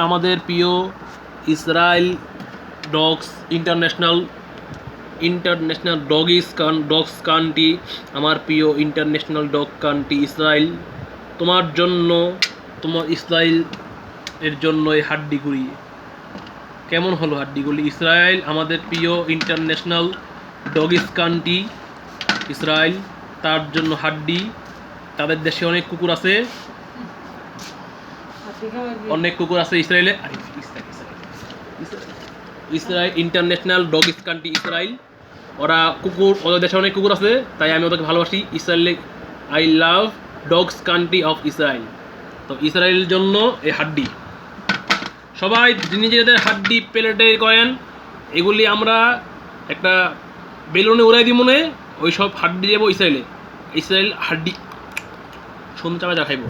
আমাদের প্রিয় Israel dogs international dogs country, আমার প্রিয় ইন্টারন্যাশনাল ডগ কান্ট্রি ইসরায়েল। তোমার ইসরায়েল এর জন্য এই হাড্ডিগুলি কেমন হলো? হাড্ডিগুলি ইসরায়েল আমাদের প্রিয় ইন্টারন্যাশনাল ডগিস কান্ট্রি ইসরায়েল, তার জন্য হাড্ডি। তাদের দেশে অনেক কুকুর আছে ইসরায়েলে। ইসরায়েল ইন্টারন্যাশনাল ডগিস কান্ট্রি ইসরায়েল, ওদের দেশে অনেক কুকুর আছে, তাই আমি ওদেরকে ভালোবাসি। ইসরায়েলে I love dogs country of Israel. তো ইসরায়েলের জন্য এই হাড্ডি। সবাই নিজেদের হাড্ডি প্লেটে করেন, এগুলি আমরা একটা বেলুনে উড়াই দিই মনে, ওই সব হাড্ডি দেবো ইসরায়েল হাড্ডি সুন্দর চাপা খাইব।